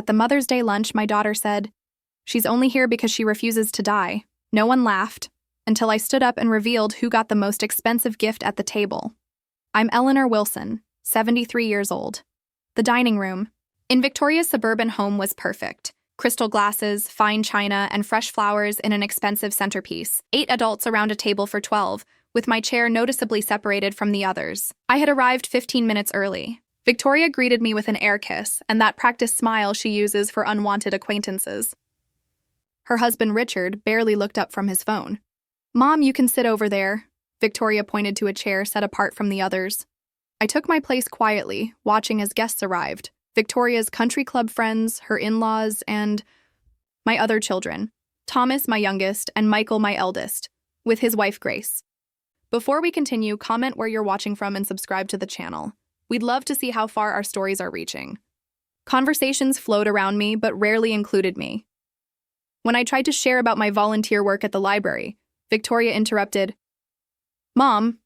At the Mother's Day lunch, my daughter said, "She's only here because she refuses to die." No one laughed, until I stood up and revealed who got the most expensive gift at the table. I'm Eleanor Wilson, 73 years old. The dining room in Victoria's suburban home was perfect. Crystal glasses, fine china, and fresh flowers in an expensive centerpiece. 8 adults around a table for 12, with my chair noticeably separated from the others. I had arrived 15 minutes early. Victoria greeted me with an air kiss and that practiced smile she uses for unwanted acquaintances. Her husband, Richard, barely looked up from his phone. "Mom, you can sit over there." Victoria pointed to a chair set apart from the others. I took my place quietly, watching as guests arrived. Victoria's country club friends, her in-laws, and my other children. Thomas, my youngest, and Michael, my eldest, with his wife, Grace. Before we continue, comment where you're watching from and subscribe to the channel. We'd love to see how far our stories are reaching. Conversations flowed around me, but rarely included me. When I tried to share about my volunteer work at the library, Victoria interrupted. "Mom,"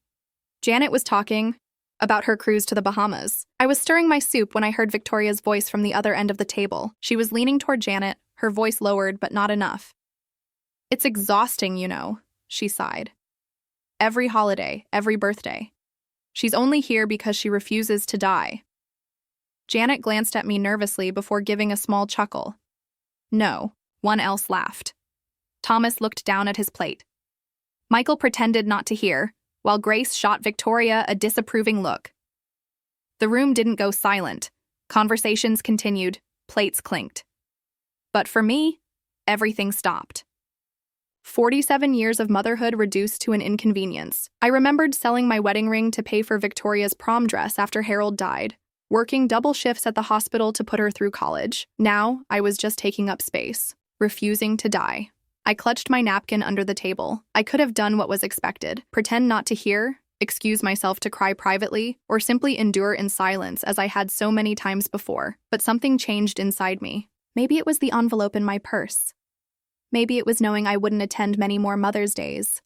Janet was talking about her cruise to the Bahamas. I was stirring my soup when I heard Victoria's voice from the other end of the table. She was leaning toward Janet, her voice lowered, but not enough. "It's exhausting, you know," she sighed. "Every holiday, every birthday. She's only here because she refuses to die." Janet glanced at me nervously before giving a small chuckle. "No," one else laughed. Thomas looked down at his plate. Michael pretended not to hear, while Grace shot Victoria a disapproving look. The room didn't go silent. Conversations continued, plates clinked. But for me, everything stopped. 47 years of motherhood reduced to an inconvenience. I remembered selling my wedding ring to pay for Victoria's prom dress after Harold died, working double shifts at the hospital to put her through college. Now, I was just taking up space, refusing to die. I clutched my napkin under the table. I could have done what was expected, pretend not to hear, excuse myself to cry privately, or simply endure in silence as I had so many times before. But something changed inside me. Maybe it was the envelope in my purse. Maybe it was knowing I wouldn't attend many more Mother's Days.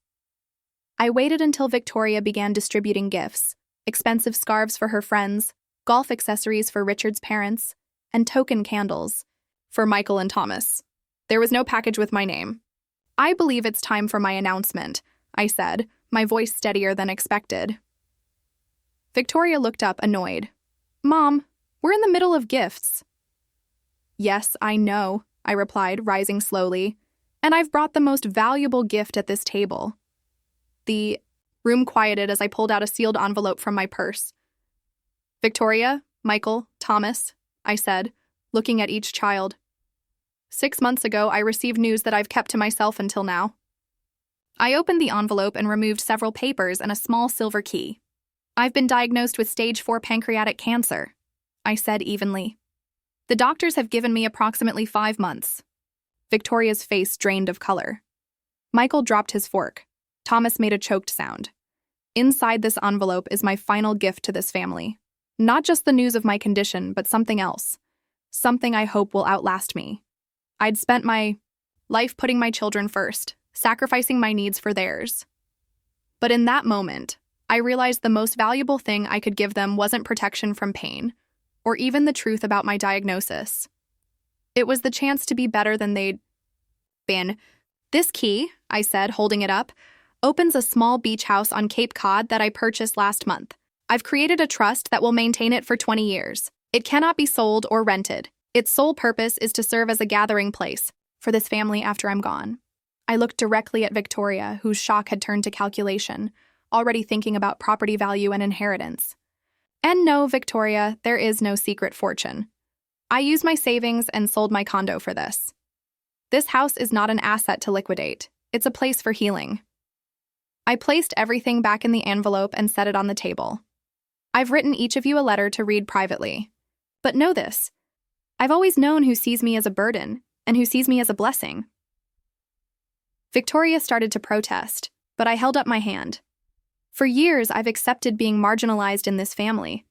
I waited until Victoria began distributing gifts, expensive scarves for her friends, golf accessories for Richard's parents, and token candles for Michael and Thomas. There was no package with my name. "I believe it's time for my announcement," I said, my voice steadier than expected. Victoria looked up, annoyed. "Mom, we're in the middle of gifts." "Yes, I know," I replied, rising slowly. "And I've brought the most valuable gift at this table." The room quieted as I pulled out a sealed envelope from my purse. "Victoria, Michael, Thomas," I said, looking at each child. 6 months ago, I received news that I've kept to myself until now. I opened the envelope and removed several papers and a small silver key. "I've been diagnosed with stage 4 pancreatic cancer," I said evenly. "The doctors have given me approximately 5 months." Victoria's face drained of color. Michael dropped his fork. Thomas made a choked sound. "Inside this envelope is my final gift to this family. Not just the news of my condition, but something else. Something I hope will outlast me. I'd spent my life putting my children first, sacrificing my needs for theirs. But in that moment, I realized the most valuable thing I could give them wasn't protection from pain, or even the truth about my diagnosis. It was the chance to be better than they'd been. "This key," I said, holding it up, "opens a small beach house on Cape Cod that I purchased last month. I've created a trust that will maintain it for 20 years. It cannot be sold or rented. Its sole purpose is to serve as a gathering place for this family after I'm gone." I looked directly at Victoria, whose shock had turned to calculation, already thinking about property value and inheritance. "And no, Victoria, there is no secret fortune. I used my savings and sold my condo for this. This house is not an asset to liquidate. It's a place for healing." I placed everything back in the envelope and set it on the table. "I've written each of you a letter to read privately. But know this. I've always known who sees me as a burden and who sees me as a blessing." Victoria started to protest, but I held up my hand. "For years, I've accepted being marginalized in this family.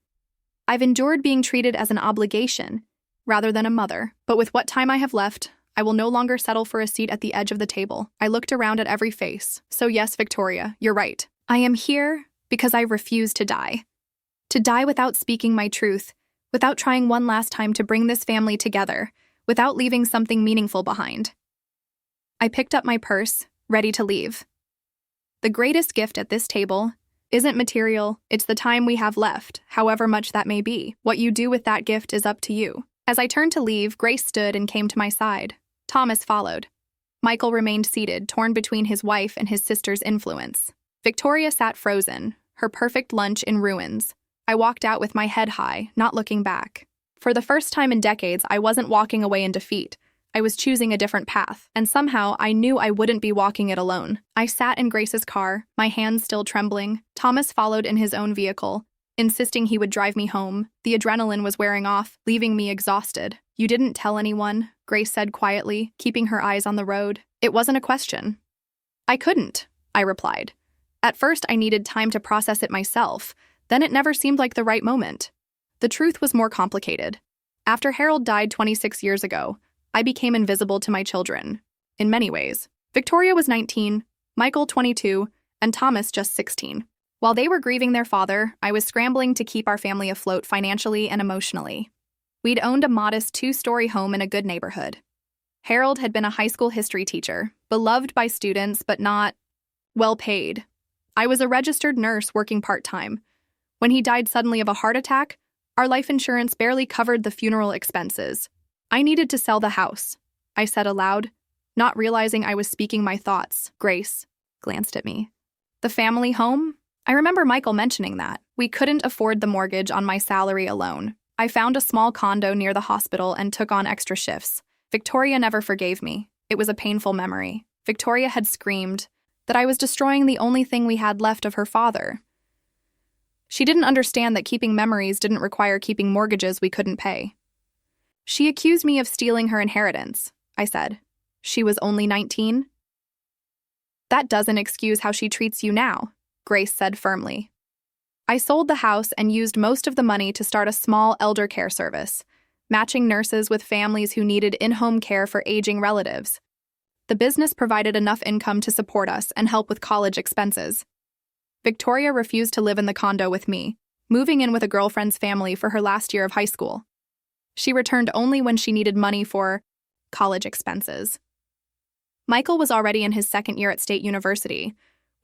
I've endured being treated as an obligation rather than a mother. But with what time I have left, I will no longer settle for a seat at the edge of the table." I looked around at every face. "So yes, Victoria, you're right. I am here because I refuse to die. To die without speaking my truth, without trying one last time to bring this family together, without leaving something meaningful behind. I picked up my purse, ready to leave. The greatest gift at this table isn't material, it's the time we have left, however much that may be. What you do with that gift is up to you. As I turned to leave, Grace stood and came to my side. Thomas followed. Michael remained seated, torn between his wife and his sister's influence. Victoria sat frozen, her perfect lunch in ruins. I walked out with my head high, not looking back. For the first time in decades, I wasn't walking away in defeat. I was choosing a different path, and somehow I knew I wouldn't be walking it alone. I sat in Grace's car, my hands still trembling. Thomas followed in his own vehicle, insisting he would drive me home. The adrenaline was wearing off, leaving me exhausted. "You didn't tell anyone," Grace said quietly, keeping her eyes on the road. "It wasn't a question." "I couldn't," I replied. At first, I needed time to process it myself. Then it never seemed like the right moment. The truth was more complicated. After Harold died 26 years ago, I became invisible to my children. In many ways. Victoria was 19, Michael 22, and Thomas just 16. While they were grieving their father, I was scrambling to keep our family afloat financially and emotionally. We'd owned a modest 2-story home in a good neighborhood. Harold had been a high school history teacher, beloved by students but not well paid. I was a registered nurse working part-time. When he died suddenly of a heart attack, our life insurance barely covered the funeral expenses. "I needed to sell the house," I said aloud, not realizing I was speaking my thoughts. Grace glanced at me. "The family home?" I remember Michael mentioning that. We couldn't afford the mortgage on my salary alone. I found a small condo near the hospital and took on extra shifts. Victoria never forgave me. It was a painful memory. Victoria had screamed that I was destroying the only thing we had left of her father. She didn't understand that keeping memories didn't require keeping mortgages we couldn't pay. "She accused me of stealing her inheritance," I said. "She was only 19? "That doesn't excuse how she treats you now," Grace said firmly. "I sold the house and used most of the money to start a small elder care service, matching nurses with families who needed in-home care for aging relatives. The business provided enough income to support us and help with college expenses. Victoria refused to live in the condo with me, moving in with a girlfriend's family for her last year of high school. She returned only when she needed money for college expenses. Michael was already in his second year at State University,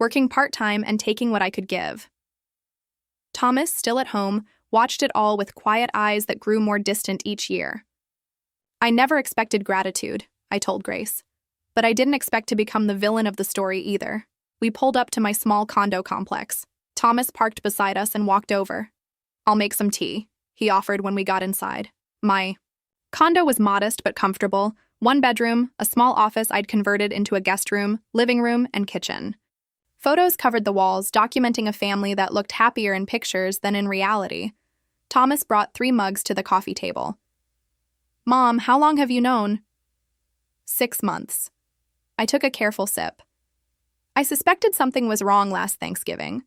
working part-time and taking what I could give. Thomas, still at home, watched it all with quiet eyes that grew more distant each year. "I never expected gratitude," I told Grace. "But I didn't expect to become the villain of the story either." We pulled up to my small condo complex. Thomas parked beside us and walked over. "I'll make some tea," he offered when we got inside. My condo was modest but comfortable. 1 bedroom, a small office I'd converted into a guest room, living room, and kitchen. Photos covered the walls, documenting a family that looked happier in pictures than in reality. Thomas brought 3 mugs to the coffee table. "Mom, how long have you known?" 6 months. I took a careful sip. I suspected something was wrong last Thanksgiving.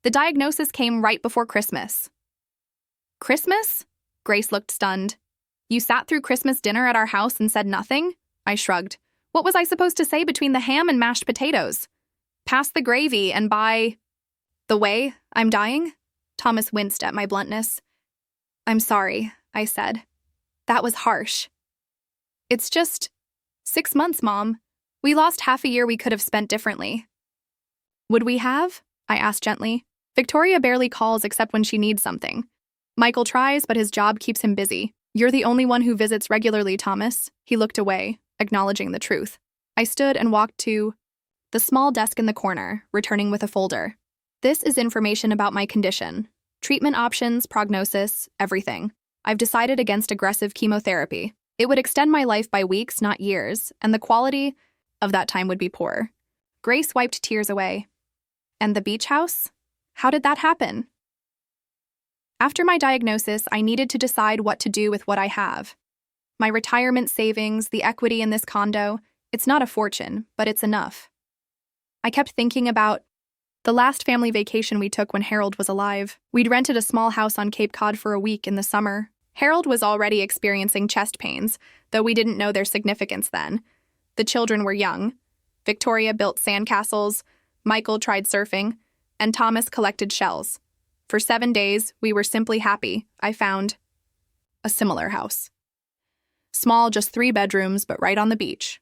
The diagnosis came right before Christmas. "Christmas?" Grace looked stunned. "You sat through Christmas dinner at our house and said nothing?" I shrugged. "What was I supposed to say between the ham and mashed potatoes? Pass the gravy and by the way, I'm dying?" Thomas winced at my bluntness. "I'm sorry," I said. "That was harsh." "It's just 6 months, Mom. We lost half a year we could have spent differently." "Would we have?" I asked gently. "Victoria barely calls except when she needs something. Michael tries, but his job keeps him busy. You're the only one who visits regularly, Thomas." He looked away, acknowledging the truth. I stood and walked to the small desk in the corner, returning with a folder. "This is information about my condition. Treatment options, prognosis, everything. I've decided against aggressive chemotherapy. It would extend my life by weeks, not years, and the quality of that time would be poor." Grace wiped tears away. "And the beach house? How did that happen?" After my diagnosis, I needed to decide what to do with what I have. My retirement savings, the equity in this condo, it's not a fortune, but it's enough. I kept thinking about the last family vacation we took when Harold was alive. We'd rented a small house on Cape Cod for a week in the summer. Harold was already experiencing chest pains, though we didn't know their significance then. The children were young. Victoria built sandcastles, Michael tried surfing, and Thomas collected shells. For 7 days, we were simply happy. I found a similar house. Small, just 3 bedrooms, but right on the beach.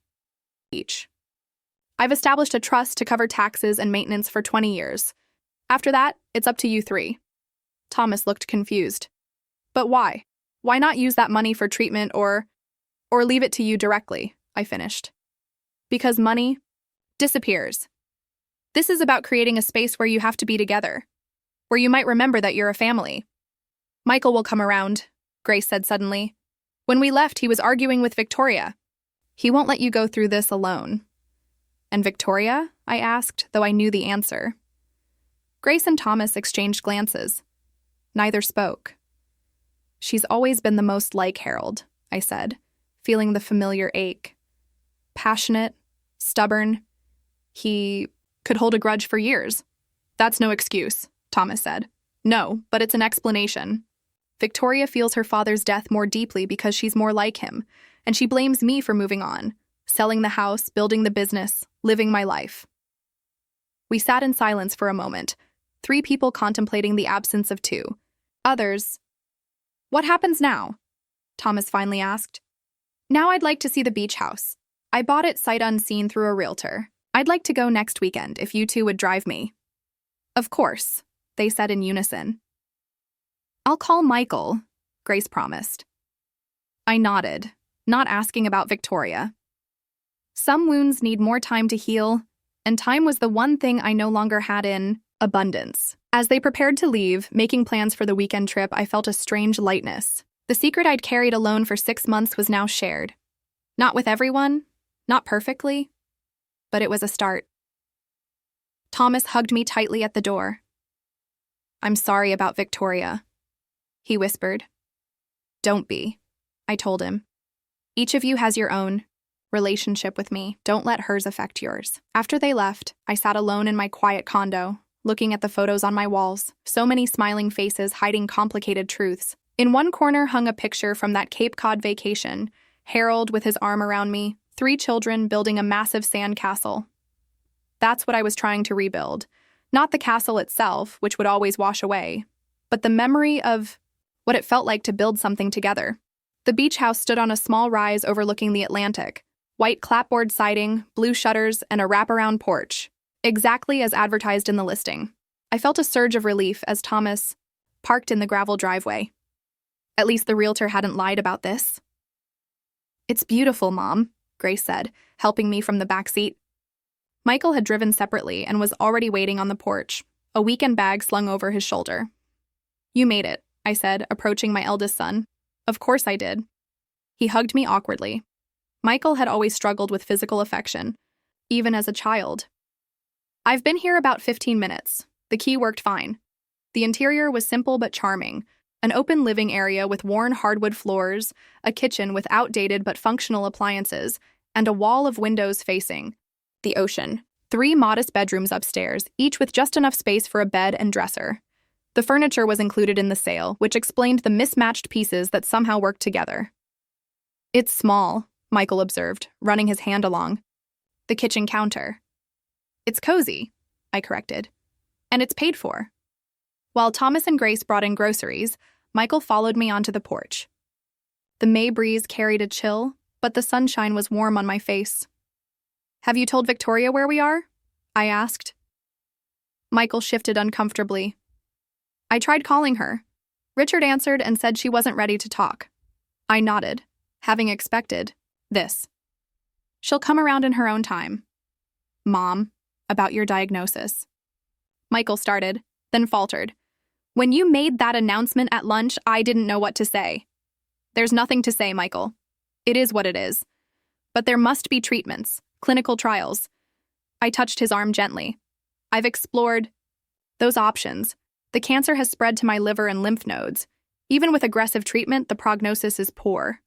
I've established a trust to cover taxes and maintenance for 20 years. After that, it's up to you 3. Thomas looked confused. But why? Why not use that money for treatment or leave it to you directly? I finished. Because money disappears. This is about creating a space where you have to be together, where you might remember that you're a family. Michael will come around, Grace said suddenly. When we left, he was arguing with Victoria. He won't let you go through this alone. And Victoria? I asked, though I knew the answer. Grace and Thomas exchanged glances. Neither spoke. She's always been the most like Harold, I said, feeling the familiar ache. Passionate, stubborn. He could hold a grudge for years. That's no excuse, Thomas said. No, but it's an explanation. Victoria feels her father's death more deeply because she's more like him, and she blames me for moving on, selling the house, building the business, living my life. We sat in silence for a moment, 3 people contemplating the absence of 2. Others. What happens now? Thomas finally asked. Now I'd like to see the beach house. I bought it sight unseen through a realtor. I'd like to go next weekend if you 2 would drive me. Of course, they said in unison. I'll call Michael, Grace promised. I nodded, not asking about Victoria. Some wounds need more time to heal, and time was the one thing I no longer had in abundance. As they prepared to leave, making plans for the weekend trip, I felt a strange lightness. The secret I'd carried alone for 6 months was now shared. Not with everyone, not perfectly, but it was a start. Thomas hugged me tightly at the door. I'm sorry about Victoria, he whispered. Don't be, I told him. Each of you has your own relationship with me. Don't let hers affect yours. After they left, I sat alone in my quiet condo, looking at the photos on my walls, so many smiling faces hiding complicated truths. In one corner hung a picture from that Cape Cod vacation, Harold with his arm around me, 3 children building a massive sand castle. That's what I was trying to rebuild. Not the castle itself, which would always wash away, but the memory of what it felt like to build something together. The beach house stood on a small rise overlooking the Atlantic, white clapboard siding, blue shutters, and a wraparound porch, exactly as advertised in the listing. I felt a surge of relief as Thomas parked in the gravel driveway. At least the realtor hadn't lied about this. It's beautiful, Mom, Grace said, helping me from the back seat. Michael had driven separately and was already waiting on the porch, a weekend bag slung over his shoulder. You made it, I said, approaching my eldest son. Of course I did. He hugged me awkwardly. Michael had always struggled with physical affection, even as a child. I've been here about 15 minutes. The key worked fine. The interior was simple but charming. An open living area with worn hardwood floors, a kitchen with outdated but functional appliances, and a wall of windows facing the ocean. 3 modest bedrooms upstairs, each with just enough space for a bed and dresser. The furniture was included in the sale, which explained the mismatched pieces that somehow worked together. It's small, Michael observed, running his hand along the kitchen counter. It's cozy, I corrected. And it's paid for. While Thomas and Grace brought in groceries, Michael followed me onto the porch. The May breeze carried a chill, but the sunshine was warm on my face. Have you told Victoria where we are? I asked. Michael shifted uncomfortably. I tried calling her. Richard answered and said she wasn't ready to talk. I nodded, having expected this. She'll come around in her own time. Mom, about your diagnosis. Michael started, then faltered. When you made that announcement at lunch, I didn't know what to say. There's nothing to say, Michael. It is what it is. But there must be treatments, clinical trials. I touched his arm gently. I've explored those options. The cancer has spread to my liver and lymph nodes. Even with aggressive treatment, the prognosis is poor.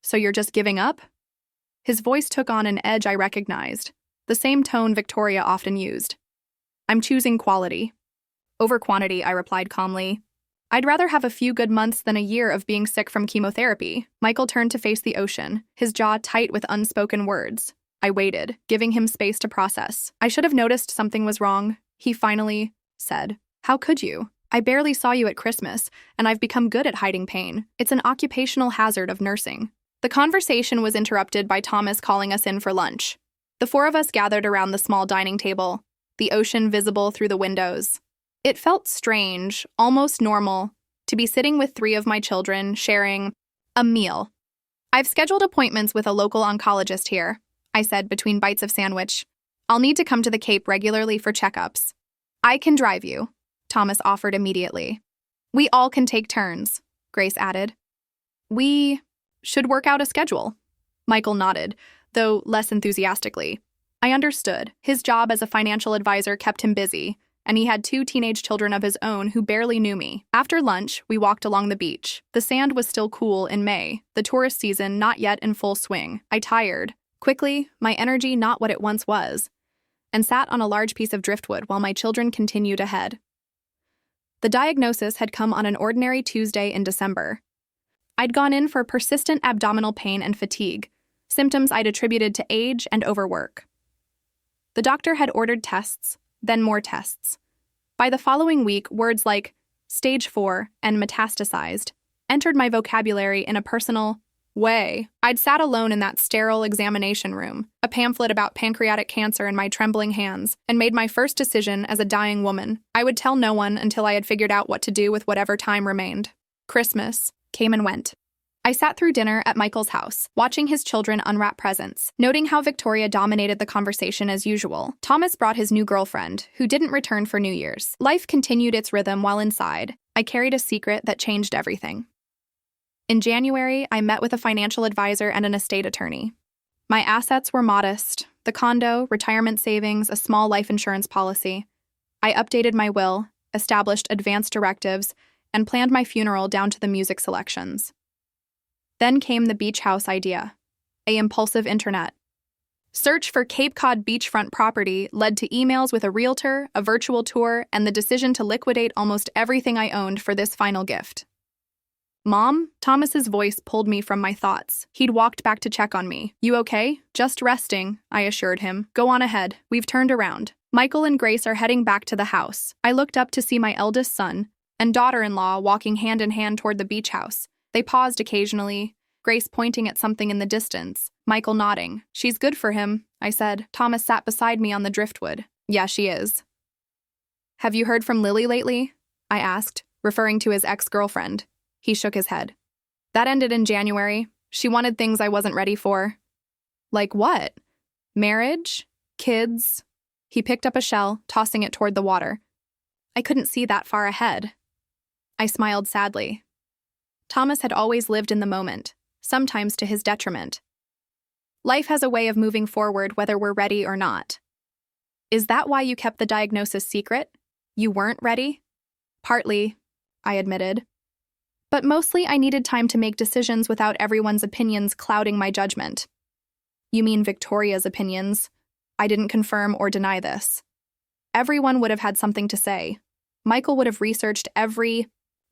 So you're just giving up? His voice took on an edge I recognized, the same tone Victoria often used. I'm choosing quality. Over quantity, I replied calmly. I'd rather have a few good months than a year of being sick from chemotherapy. Michael turned to face the ocean, his jaw tight with unspoken words. I waited, giving him space to process. I should have noticed something was wrong, he finally said. How could you? I barely saw you at Christmas, and I've become good at hiding pain. It's an occupational hazard of nursing. The conversation was interrupted by Thomas calling us in for lunch. The four of us gathered around the small dining table, the ocean visible through the windows. It felt strange, almost normal, to be sitting with three of my children sharing a meal. "I've scheduled appointments with a local oncologist here," I said between bites of sandwich. "I'll need to come to the Cape regularly for checkups." "I can drive you," Thomas offered immediately. "We all can take turns," Grace added. "We should work out a schedule." Michael nodded, though less enthusiastically. I understood. His job as a financial advisor kept him busy, and he had two teenage children of his own who barely knew me. After lunch, we walked along the beach. The sand was still cool in May, the tourist season not yet in full swing. I tired, quickly, my energy not what it once was, and sat on a large piece of driftwood while my children continued ahead. The diagnosis had come on an ordinary Tuesday in December. I'd gone in for persistent abdominal pain and fatigue, symptoms I'd attributed to age and overwork. The doctor had ordered tests, then more tests. By the following week, words like stage 4 and metastasized entered my vocabulary in a personal way. I'd sat alone in that sterile examination room, a pamphlet about pancreatic cancer in my trembling hands, and made my first decision as a dying woman. I would tell no one until I had figured out what to do with whatever time remained. Christmas came and went. I sat through dinner at Michael's house, watching his children unwrap presents, noting how Victoria dominated the conversation as usual. Thomas brought his new girlfriend, who didn't return for New Year's. Life continued its rhythm while inside. I carried a secret that changed everything. In January, I met with a financial advisor and an estate attorney. My assets were modest: the condo, retirement savings, a small life insurance policy. I updated my will, established advance directives, and planned my funeral down to the music selections. Then came the beach house idea, an impulsive internet. Search for Cape Cod beachfront property led to emails with a realtor, a virtual tour, and the decision to liquidate almost everything I owned for this final gift. "Mom?" Thomas's voice pulled me from my thoughts. He'd walked back to check on me. "You okay?" "Just resting," I assured him. "Go on ahead. We've turned around." Michael and Grace are heading back to the house. I looked up to see my eldest son and daughter-in-law walking hand in hand toward the beach house. They paused occasionally, Grace pointing at something in the distance, Michael nodding. "She's good for him," I said. Thomas sat beside me on the driftwood. "Yeah, she is." "Have you heard from Lily lately?" I asked, referring to his ex-girlfriend. He shook his head. "That ended in January. She wanted things I wasn't ready for." "Like what? Marriage? Kids?" He picked up a shell, tossing it toward the water. I couldn't see that far ahead. I smiled sadly. Thomas had always lived in the moment, sometimes to his detriment. Life has a way of moving forward whether we're ready or not. "Is that why you kept the diagnosis secret? You weren't ready?" "Partly," I admitted. "But mostly I needed time to make decisions without everyone's opinions clouding my judgment." "You mean Victoria's opinions?" I didn't confirm or deny this. Everyone would have had something to say. Michael would have researched every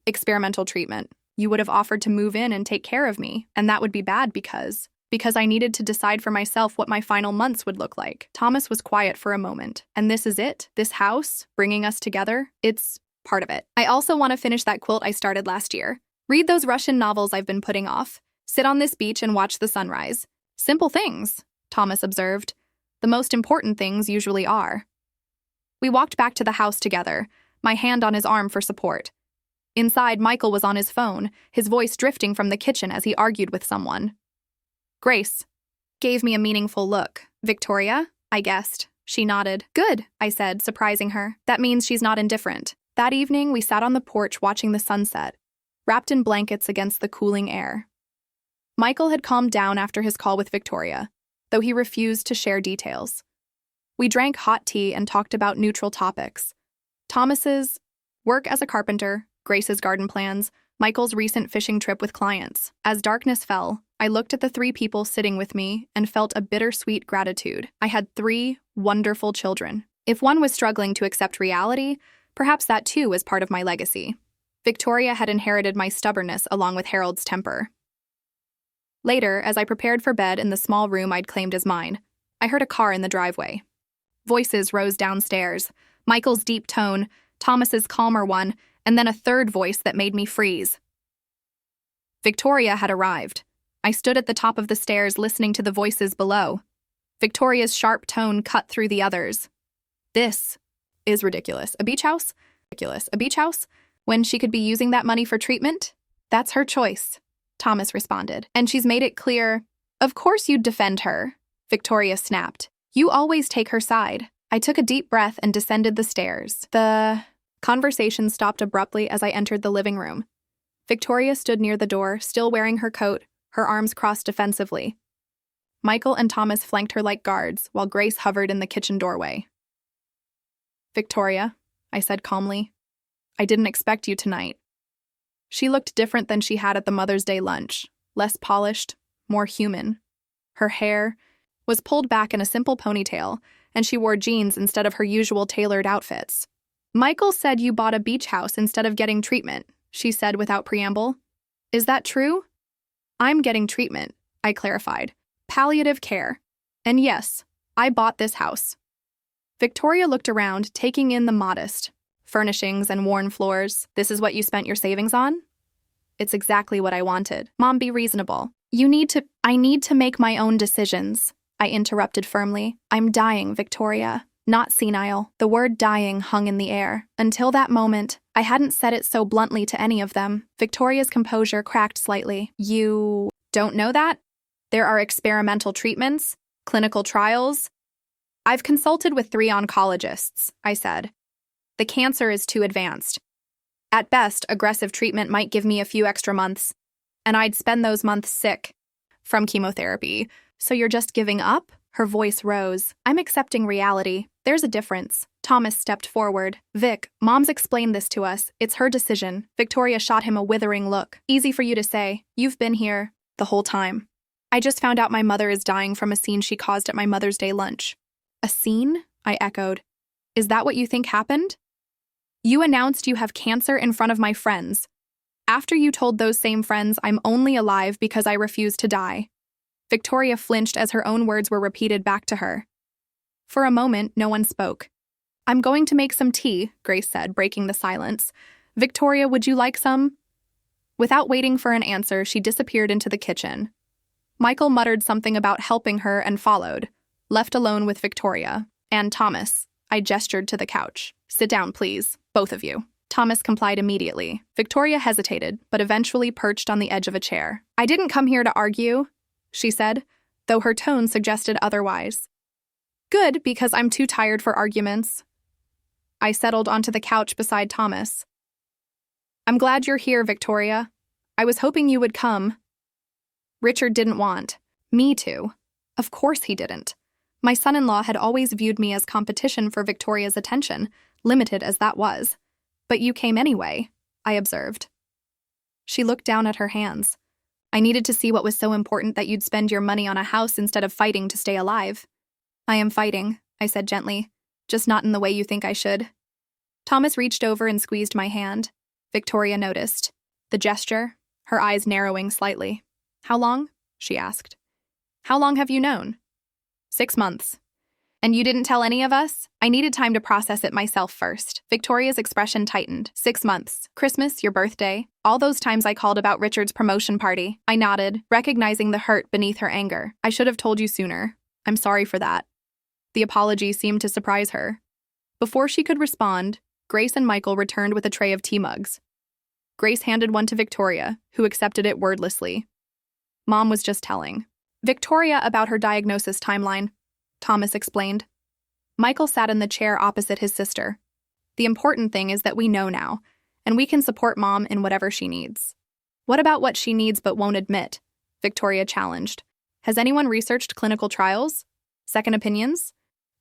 experimental treatment. You would have offered to move in and take care of me, and that would be bad because I needed to decide for myself what my final months would look like. Thomas was quiet for a moment. "And this is it? This house, bringing us together? It's part of it. I also want to finish that quilt I started last year. Read those Russian novels I've been putting off. Sit on this beach and watch the sunrise. Simple things," Thomas observed. "The most important things usually are." We walked back to the house together, my hand on his arm for support. Inside, Michael was on his phone, his voice drifting from the kitchen as he argued with someone. Grace gave me a meaningful look. "Victoria?" I guessed. She nodded. "Good," I said, surprising her. "That means she's not indifferent." That evening, we sat on the porch watching the sunset, wrapped in blankets against the cooling air. Michael had calmed down after his call with Victoria, though he refused to share details. We drank hot tea and talked about neutral topics. Thomas's work as a carpenter, Grace's garden plans, Michael's recent fishing trip with clients. As darkness fell, I looked at the three people sitting with me and felt a bittersweet gratitude. I had 3 wonderful children. If one was struggling to accept reality, perhaps that too was part of my legacy. Victoria had inherited my stubbornness along with Harold's temper. Later, as I prepared for bed in the small room I'd claimed as mine, I heard a car in the driveway. Voices rose downstairs, Michael's deep tone, Thomas's calmer one, and then a third voice that made me freeze. Victoria had arrived. I stood at the top of the stairs listening to the voices below. Victoria's sharp tone cut through the others. This is ridiculous. A beach house? Ridiculous. A beach house? When she could be using that money for treatment? That's her choice, Thomas responded. And she's made it clear. Of course you'd defend her, Victoria snapped. You always take her side. I took a deep breath and descended the stairs. The conversation stopped abruptly as I entered the living room. Victoria stood near the door, still wearing her coat, her arms crossed defensively. Michael and Thomas flanked her like guards, while Grace hovered in the kitchen doorway. Victoria, I said calmly, I didn't expect you tonight. She looked different than she had at the Mother's Day lunch, less polished, more human. Her hair was pulled back in a simple ponytail, and she wore jeans instead of her usual tailored outfits. Michael said you bought a beach house instead of getting treatment, she said without preamble. Is that true? I'm getting treatment, I clarified. Palliative care. And yes, I bought this house. Victoria looked around, taking in the modest furnishings and worn floors. This is what you spent your savings on? It's exactly what I wanted. Mom, be reasonable. I need to make my own decisions, I interrupted firmly. I'm dying, Victoria. Not senile. The word dying hung in the air. Until that moment, I hadn't said it so bluntly to any of them. Victoria's composure cracked slightly. You don't know that? There are experimental treatments, clinical trials. I've consulted with 3 oncologists, I said. The cancer is too advanced. At best, aggressive treatment might give me a few extra months, and I'd spend those months sick from chemotherapy. So you're just giving up? Her voice rose. I'm accepting reality. There's a difference. Thomas stepped forward. Vic, Mom's explained this to us. It's her decision. Victoria shot him a withering look. Easy for you to say. You've been here the whole time. I just found out my mother is dying from a scene she caused at my Mother's Day lunch. A scene? I echoed. Is that what you think happened? You announced you have cancer in front of my friends. After you told those same friends I'm only alive because I refuse to die. Victoria flinched as her own words were repeated back to her. For a moment, no one spoke. I'm going to make some tea, Grace said, breaking the silence. Victoria, would you like some? Without waiting for an answer, she disappeared into the kitchen. Michael muttered something about helping her and followed, left alone with Victoria. And Thomas, I gestured to the couch. Sit down, please, both of you. Thomas complied immediately. Victoria hesitated, but eventually perched on the edge of a chair. I didn't come here to argue, she said, though her tone suggested otherwise. Good, because I'm too tired for arguments. I settled onto the couch beside Thomas. I'm glad you're here, Victoria. I was hoping you would come. Richard didn't want me to. Of course he didn't. My son-in-law had always viewed me as competition for Victoria's attention, limited as that was. But you came anyway, I observed. She looked down at her hands. I needed to see what was so important that you'd spend your money on a house instead of fighting to stay alive. I am fighting, I said gently, just not in the way you think I should. Thomas reached over and squeezed my hand. Victoria noticed the gesture, her eyes narrowing slightly. How long? She asked. How long have you known? 6 months. And you didn't tell any of us? I needed time to process it myself first. Victoria's expression tightened. 6 months. Christmas, your birthday. All those times I called about Richard's promotion party. I nodded, recognizing the hurt beneath her anger. I should have told you sooner. I'm sorry for that. The apology seemed to surprise her. Before she could respond, Grace and Michael returned with a tray of tea mugs. Grace handed one to Victoria, who accepted it wordlessly. Mom was just telling Victoria about her diagnosis timeline, Thomas explained. Michael sat in the chair opposite his sister. The important thing is that we know now, and we can support Mom in whatever she needs. What about what she needs but won't admit? Victoria challenged. Has anyone researched clinical trials? Second opinions?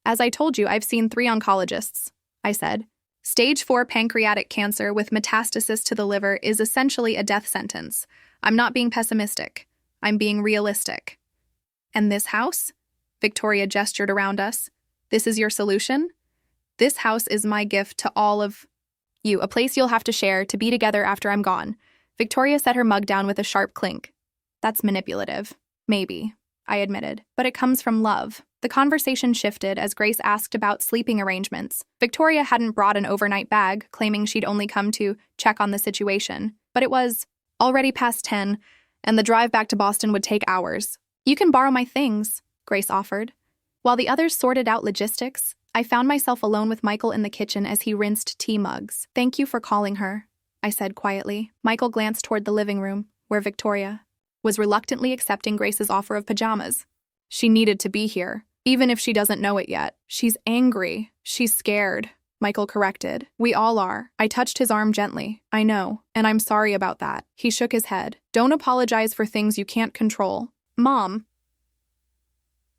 As I told you, I've seen 3 oncologists, I said. Stage 4 pancreatic cancer with metastasis to the liver is essentially a death sentence. I'm not being pessimistic. I'm being realistic. And this house? Victoria gestured around us. This is your solution? This house is my gift to all of you, a place you'll have to share, to be together after I'm gone. Victoria set her mug down with a sharp clink. That's manipulative. Maybe, I admitted, but it comes from love. The conversation shifted as Grace asked about sleeping arrangements. Victoria hadn't brought an overnight bag, claiming she'd only come to check on the situation, but it was already past 10, and the drive back to Boston would take hours. You can borrow my things, Grace offered. While the others sorted out logistics, I found myself alone with Michael in the kitchen as he rinsed tea mugs. Thank you for calling her, I said quietly. Michael glanced toward the living room, where Victoria was reluctantly accepting Grace's offer of pajamas. She needed to be here, even if she doesn't know it yet. She's angry. She's scared, Michael corrected. We all are. I touched his arm gently. I know, and I'm sorry about that. He shook his head. Don't apologize for things you can't control. Mom.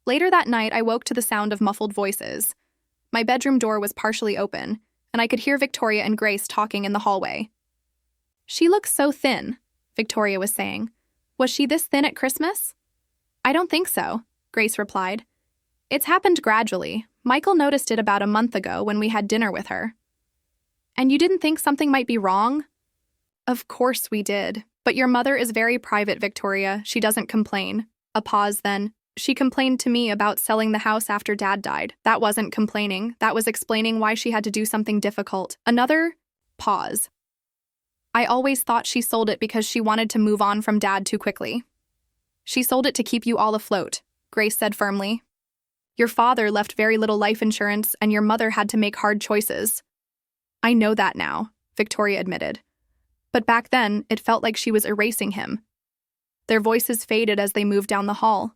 Later that night, I woke to the sound of muffled voices. My bedroom door was partially open, and I could hear Victoria and Grace talking in the hallway. She looks so thin, Victoria was saying. Was she this thin at Christmas? I don't think so, Grace replied. It's happened gradually. Michael noticed it about a month ago when we had dinner with her. And you didn't think something might be wrong? Of course we did. But your mother is very private, Victoria. She doesn't complain. A pause then. She complained to me about selling the house after Dad died. That wasn't complaining. That was explaining why she had to do something difficult. Another pause. I always thought she sold it because she wanted to move on from Dad too quickly. She sold it to keep you all afloat, Grace said firmly. Your father left very little life insurance, and your mother had to make hard choices. I know that now, Victoria admitted. But back then, it felt like she was erasing him. Their voices faded as they moved down the hall.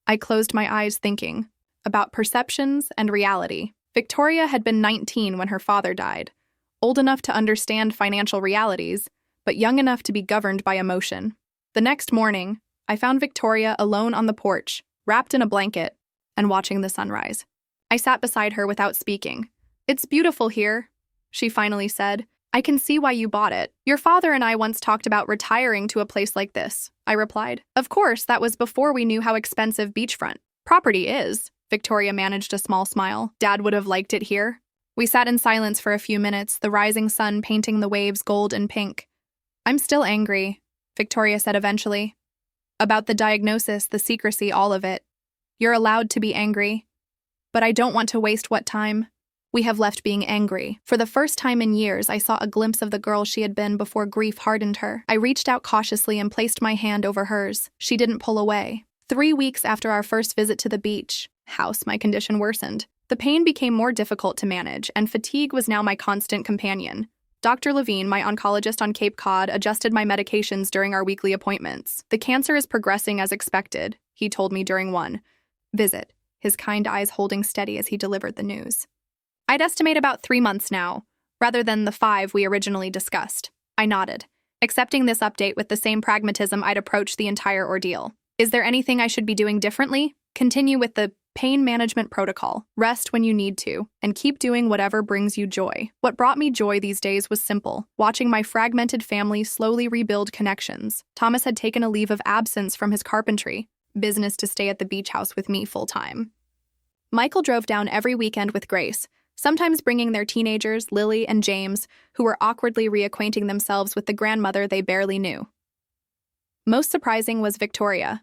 I closed my eyes thinking about perceptions and reality. Victoria had been 19 when her father died, old enough to understand financial realities, but young enough to be governed by emotion. The next morning, I found Victoria alone on the porch, wrapped in a blanket, and watching the sunrise. I sat beside her without speaking. It's beautiful here, she finally said. I can see why you bought it. Your father and I once talked about retiring to a place like this, I replied. Of course, that was before we knew how expensive beachfront property is. Victoria managed a small smile. Dad would have liked it here. We sat in silence for a few minutes, the rising sun painting the waves gold and pink. I'm still angry, Victoria said eventually. About the diagnosis, the secrecy, all of it. You're allowed to be angry. But I don't want to waste what time we have left being angry. For the first time in years, I saw a glimpse of the girl she had been before grief hardened her. I reached out cautiously and placed my hand over hers. She didn't pull away. 3 weeks after our first visit to the beach house, my condition worsened. The pain became more difficult to manage, and fatigue was now my constant companion. Dr. Levine, my oncologist on Cape Cod, adjusted my medications during our weekly appointments. The cancer is progressing as expected, he told me during one visit, his kind eyes holding steady as he delivered the news. I'd estimate about 3 months now, rather than the 5 we originally discussed. I nodded, accepting this update with the same pragmatism I'd approached the entire ordeal. Is there anything I should be doing differently? Continue with the pain management protocol. Rest when you need to, and keep doing whatever brings you joy. What brought me joy these days was simple, watching my fragmented family slowly rebuild connections. Thomas had taken a leave of absence from his carpentry business to stay at the beach house with me full-time. Michael drove down every weekend with Grace, sometimes bringing their teenagers, Lily and James, who were awkwardly reacquainting themselves with the grandmother they barely knew. Most surprising was Victoria.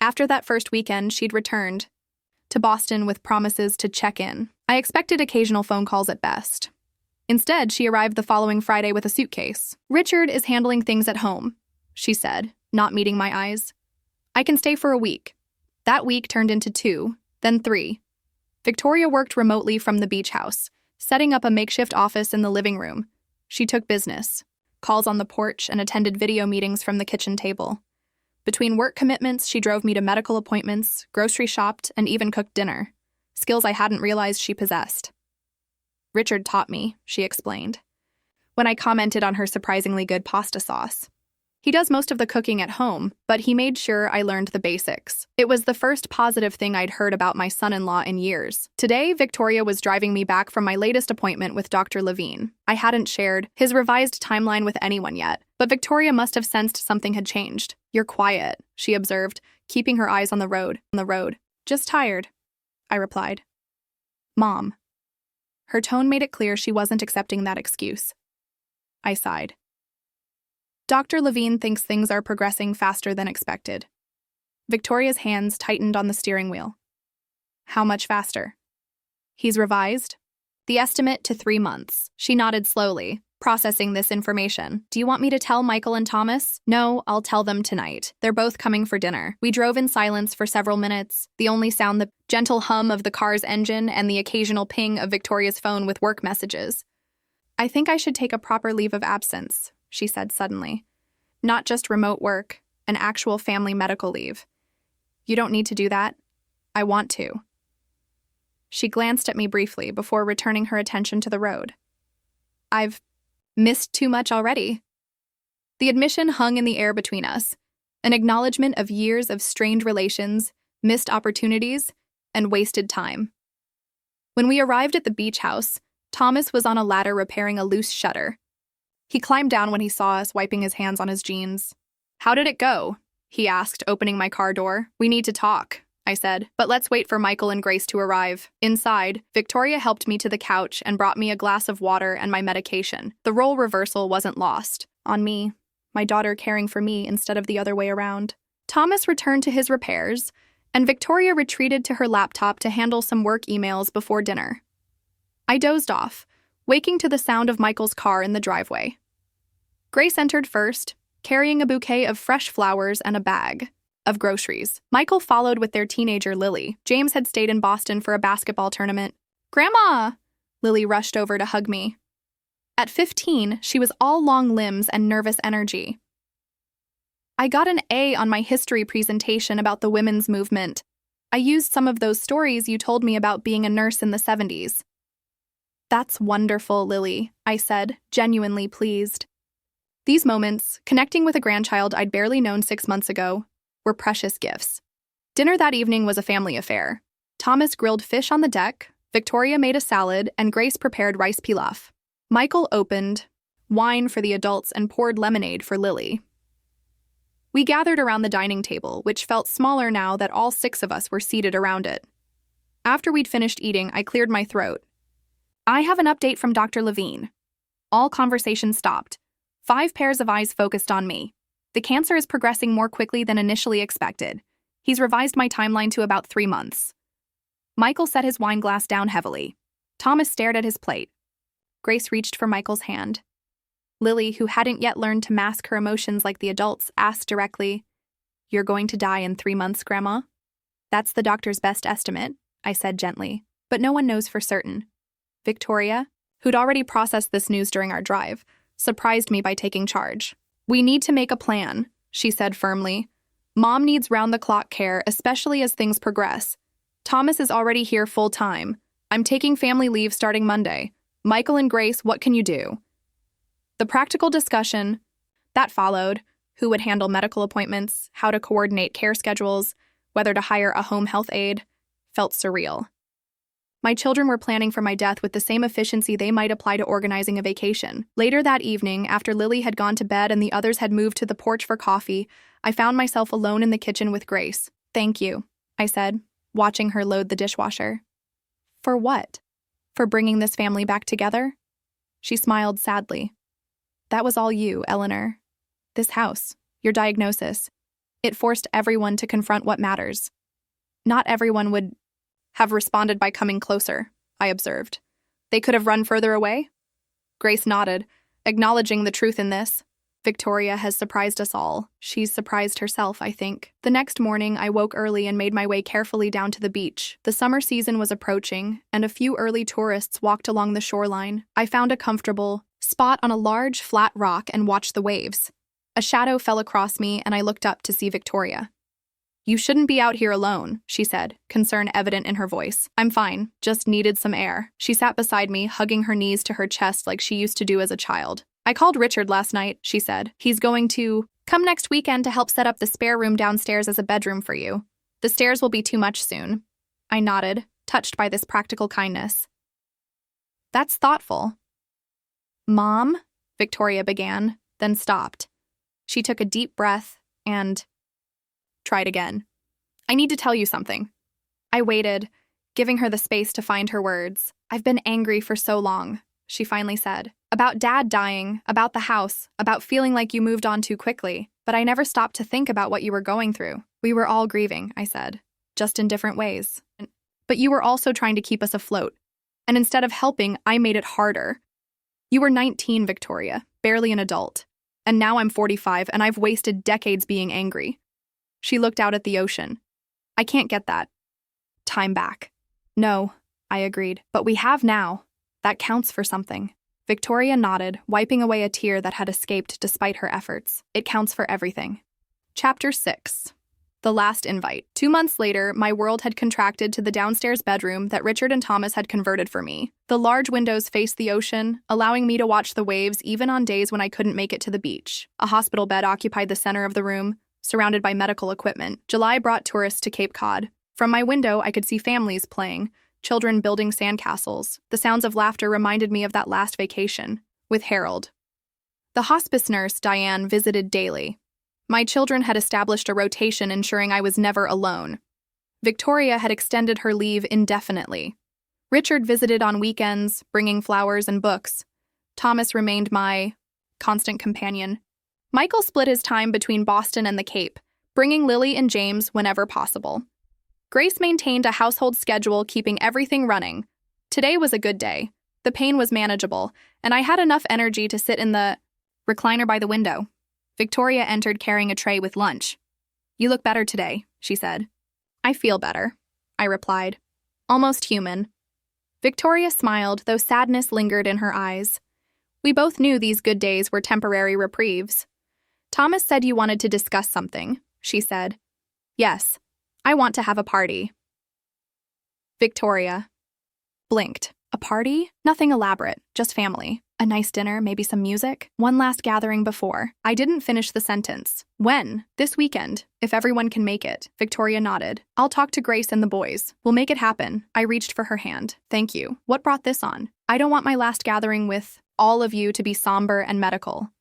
After that first weekend, she'd returned to Boston with promises to check in. I expected occasional phone calls at best. Instead, she arrived the following Friday with a suitcase. Richard is handling things at home, she said, not meeting my eyes. I can stay for a week. That week turned into 2, then 3. Victoria worked remotely from the beach house, setting up a makeshift office in the living room. She took business, calls on the porch, and attended video meetings from the kitchen table. Between work commitments, she drove me to medical appointments, grocery shopped, and even cooked dinner, skills I hadn't realized she possessed. Richard taught me, she explained, when I commented on her surprisingly good pasta sauce. He does most of the cooking at home, but he made sure I learned the basics. It was the first positive thing I'd heard about my son-in-law in years. Today, Victoria was driving me back from my latest appointment with Dr. Levine. I hadn't shared his revised timeline with anyone yet, but Victoria must have sensed something had changed. You're quiet, she observed, keeping her eyes on the road. Just tired, I replied. Mom. Her tone made it clear she wasn't accepting that excuse. I sighed. Dr. Levine thinks things are progressing faster than expected. Victoria's hands tightened on the steering wheel. How much faster? He's revised the estimate to 3 months. She nodded slowly. processing this information. Do you want me to tell Michael and Thomas? No, I'll tell them tonight. They're both coming for dinner. We drove in silence for several minutes, the only sound the gentle hum of the car's engine and the occasional ping of Victoria's phone with work messages. I think I should take a proper leave of absence, she said suddenly. Not just remote work, an actual family medical leave. You don't need to do that. I want to. She glanced at me briefly before returning her attention to the road. I've missed too much already. The admission hung in the air between us, an acknowledgement of years of strained relations, missed opportunities, and wasted time. When we arrived at the beach house, Thomas was on a ladder repairing a loose shutter. He climbed down when he saw us, wiping his hands on his jeans. How did it go? He asked, opening my car door. We need to talk, I said, but let's wait for Michael and Grace to arrive. Inside, Victoria helped me to the couch and brought me a glass of water and my medication. The role reversal wasn't lost on me, my daughter caring for me instead of the other way around. Thomas returned to his repairs, and Victoria retreated to her laptop to handle some work emails before dinner. I dozed off, waking to the sound of Michael's car in the driveway. Grace entered first, carrying a bouquet of fresh flowers and a bag of groceries. Michael followed with their teenager, Lily. James had stayed in Boston for a basketball tournament. Grandma! Lily rushed over to hug me. At 15, she was all long limbs and nervous energy. I got an A on my history presentation about the women's movement. I used some of those stories you told me about being a nurse in the 70s. That's wonderful, Lily, I said, genuinely pleased. These moments, connecting with a grandchild I'd barely known 6 months ago, were precious gifts. Dinner that evening was a family affair. Thomas grilled fish on the deck, Victoria made a salad, and Grace prepared rice pilaf. Michael opened wine for the adults and poured lemonade for Lily. We gathered around the dining table, which felt smaller now that all 6 of us were seated around it. After we'd finished eating, I cleared my throat. I have an update from Dr. Levine. All conversation stopped. 5 pairs of eyes focused on me. The cancer is progressing more quickly than initially expected. He's revised my timeline to about 3 months. Michael set his wine glass down heavily. Thomas stared at his plate. Grace reached for Michael's hand. Lily, who hadn't yet learned to mask her emotions like the adults, asked directly, "You're going to die in 3 months, Grandma?" "That's the doctor's best estimate," I said gently, "but no one knows for certain." Victoria, who'd already processed this news during our drive, surprised me by taking charge. "We need to make a plan," she said firmly. "Mom needs round-the-clock care, especially as things progress. Thomas is already here full-time. I'm taking family leave starting Monday. Michael and Grace, what can you do?" The practical discussion that followed, who would handle medical appointments, how to coordinate care schedules, whether to hire a home health aide, felt surreal. My children were planning for my death with the same efficiency they might apply to organizing a vacation. Later that evening, after Lily had gone to bed and the others had moved to the porch for coffee, I found myself alone in the kitchen with Grace. "Thank you," I said, watching her load the dishwasher. "For what? For bringing this family back together?" She smiled sadly. "That was all you, Eleanor. This house, your diagnosis. It forced everyone to confront what matters. Not everyone would have responded by coming closer," I observed. "They could have run further away?" Grace nodded, acknowledging the truth in this. Victoria has surprised us all. She's surprised herself, I think. The next morning, I woke early and made my way carefully down to the beach. The summer season was approaching, and a few early tourists walked along the shoreline. I found a comfortable spot on a large, flat rock and watched the waves. A shadow fell across me, and I looked up to see Victoria. "You shouldn't be out here alone," she said, concern evident in her voice. "I'm fine, just needed some air." She sat beside me, hugging her knees to her chest like she used to do as a child. "I called Richard last night," she said. "He's going to come next weekend to help set up the spare room downstairs as a bedroom for you. The stairs will be too much soon." I nodded, touched by this practical kindness. "That's thoughtful." "Mom?" Victoria began, then stopped. She took a deep breath and tried again. "I need to tell you something." I waited, giving her the space to find her words. "I've been angry for so long," she finally said. "About Dad dying, about the house, about feeling like you moved on too quickly. But I never stopped to think about what you were going through. We were all grieving," I said, "just in different ways. But you were also trying to keep us afloat. And instead of helping, I made it harder." You were 19, Victoria, barely an adult. And now I'm 45 and I've wasted decades being angry. She looked out at the ocean. I can't get that time back. No, I agreed, but we have now. That counts for something. Victoria nodded, wiping away a tear that had escaped despite her efforts. It counts for everything. Chapter 6. The Last Invite. 2 months later, my world had contracted to the downstairs bedroom that Richard and Thomas had converted for me. The large windows faced the ocean, allowing me to watch the waves even on days when I couldn't make it to the beach. A hospital bed occupied the center of the room, surrounded by medical equipment. July brought tourists to Cape Cod. From my window, I could see families playing, children building sandcastles. The sounds of laughter reminded me of that last vacation with Harold. The hospice nurse, Diane, visited daily. My children had established a rotation ensuring I was never alone. Victoria had extended her leave indefinitely. Richard visited on weekends, bringing flowers and books. Thomas remained my constant companion. Michael split his time between Boston and the Cape, bringing Lily and James whenever possible. Grace maintained a household schedule, keeping everything running. Today was a good day. The pain was manageable, and I had enough energy to sit in the recliner by the window. Victoria entered carrying a tray with lunch. You look better today, she said. I feel better, I replied. Almost human. Victoria smiled, though sadness lingered in her eyes. We both knew these good days were temporary reprieves. Thomas said you wanted to discuss something, she said. Yes, I want to have a party. Victoria blinked. A party? Nothing elaborate, just family. A nice dinner, maybe some music. One last gathering before. I didn't finish the sentence. When? This weekend, if everyone can make it. Victoria nodded. I'll talk to Grace and the boys. We'll make it happen. I reached for her hand. Thank you. What brought this on? I don't want my last gathering with all of you to be somber and medical.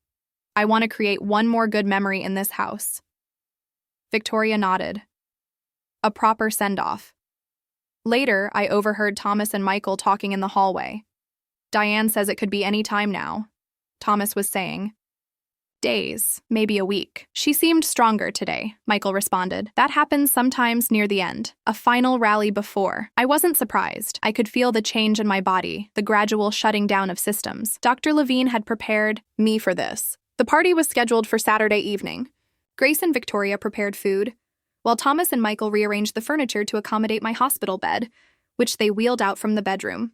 I want to create one more good memory in this house. Victoria nodded. A proper send-off. Later, I overheard Thomas and Michael talking in the hallway. Diane says it could be any time now, Thomas was saying. Days, maybe a week. She seemed stronger today, Michael responded. That happens sometimes near the end. A final rally before. I wasn't surprised. I could feel the change in my body, the gradual shutting down of systems. Dr. Levine had prepared me for this. The party was scheduled for Saturday evening. Grace and Victoria prepared food, while Thomas and Michael rearranged the furniture to accommodate my hospital bed, which they wheeled out from the bedroom.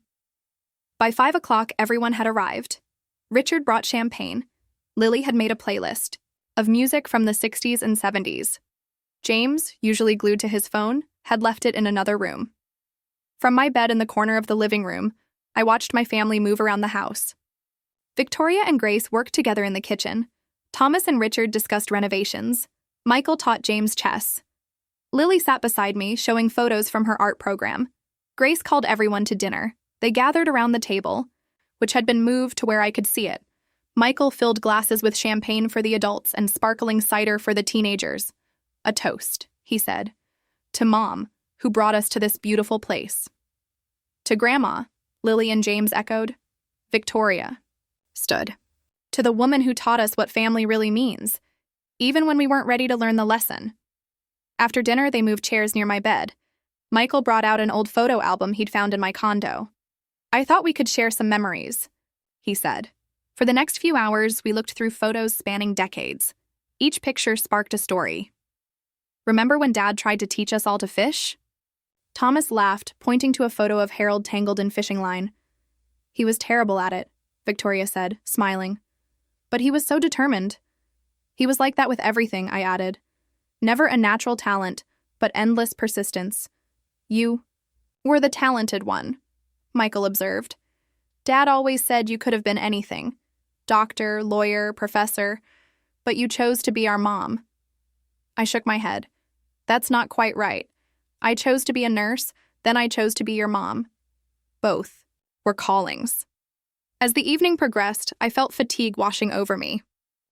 By 5 o'clock, everyone had arrived. Richard brought champagne. Lily had made a playlist of music from the 60s and 70s. James, usually glued to his phone, had left it in another room. From my bed in the corner of the living room, I watched my family move around the house. Victoria and Grace worked together in the kitchen. Thomas and Richard discussed renovations. Michael taught James chess. Lily sat beside me, showing photos from her art program. Grace called everyone to dinner. They gathered around the table, which had been moved to where I could see it. Michael filled glasses with champagne for the adults and sparkling cider for the teenagers. A toast, he said. To Mom, who brought us to this beautiful place. To Grandma, Lily and James echoed. Victoria stood. To the woman who taught us what family really means, even when we weren't ready to learn the lesson. After dinner, they moved chairs near my bed. Michael brought out an old photo album he'd found in my condo. I thought we could share some memories, he said. For the next few hours, we looked through photos spanning decades. Each picture sparked a story. Remember when Dad tried to teach us all to fish? Thomas laughed, pointing to a photo of Harold tangled in fishing line. He was terrible at it, Victoria said, smiling. But he was so determined. He was like that with everything, I added. Never a natural talent, but endless persistence. You were the talented one, Michael observed. Dad always said you could have been anything. Doctor, lawyer, professor, but you chose to be our mom. I shook my head. That's not quite right. I chose to be a nurse, then I chose to be your mom. Both were callings. As the evening progressed, I felt fatigue washing over me.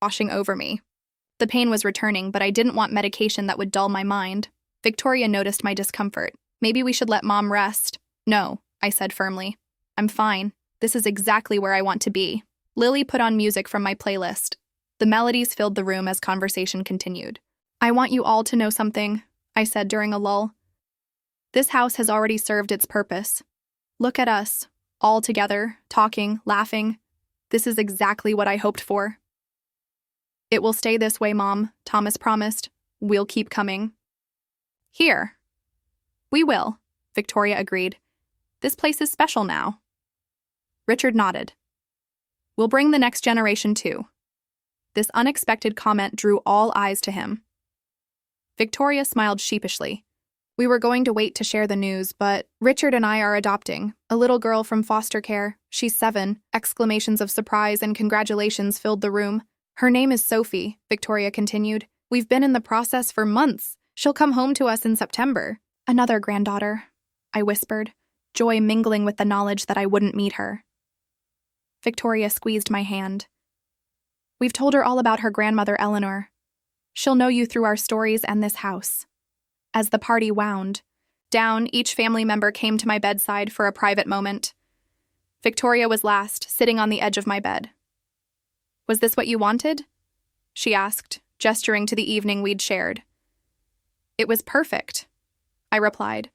The pain was returning, but I didn't want medication that would dull my mind. Victoria noticed my discomfort. Maybe we should let Mom rest. No, I said firmly. I'm fine. This is exactly where I want to be. Lily put on music from my playlist. The melodies filled the room as conversation continued. I want you all to know something, I said during a lull. This house has already served its purpose. Look at us, all together, talking, laughing. This is exactly what I hoped for. It will stay this way, Mom, Thomas promised. We'll keep coming. Here. We will, Victoria agreed. This place is special now. Richard nodded. We'll bring the next generation too. This unexpected comment drew all eyes to him. Victoria smiled sheepishly. We were going to wait to share the news, but Richard and I are adopting a little girl from foster care. She's 7. Exclamations of surprise and congratulations filled the room. Her name is Sophie, Victoria continued. We've been in the process for months. She'll come home to us in September. Another granddaughter, I whispered, joy mingling with the knowledge that I wouldn't meet her. Victoria squeezed my hand. We've told her all about her grandmother, Eleanor. She'll know you through our stories and this house. As the party wound down, each family member came to my bedside for a private moment. Victoria was last, sitting on the edge of my bed. Was this what you wanted? She asked, gesturing to the evening we'd shared. It was perfect, I replied.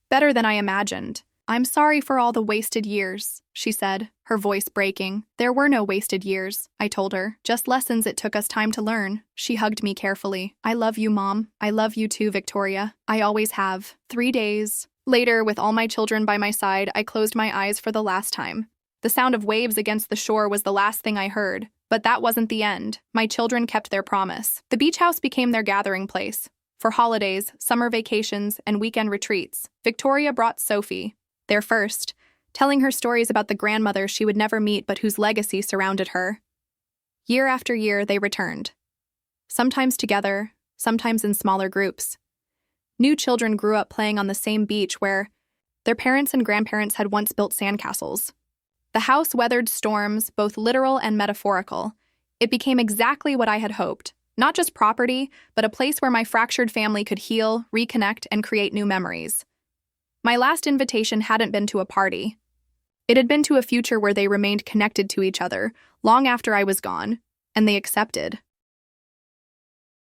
Better than I imagined. I'm sorry for all the wasted years, she said, her voice breaking. There were no wasted years, I told her. Just lessons it took us time to learn. She hugged me carefully. I love you, Mom. I love you too, Victoria. I always have. 3 days later, with all my children by my side, I closed my eyes for the last time. The sound of waves against the shore was the last thing I heard. But that wasn't the end. My children kept their promise. The beach house became their gathering place. For holidays, summer vacations, and weekend retreats, Victoria brought Sophie, their first, telling her stories about the grandmother she would never meet but whose legacy surrounded her. Year after year, they returned. Sometimes together, sometimes in smaller groups. New children grew up playing on the same beach where their parents and grandparents had once built sandcastles. The house weathered storms, both literal and metaphorical. It became exactly what I had hoped. Not just property, but a place where my fractured family could heal, reconnect, and create new memories. My last invitation hadn't been to a party. It had been to a future where they remained connected to each other long after I was gone, and they accepted.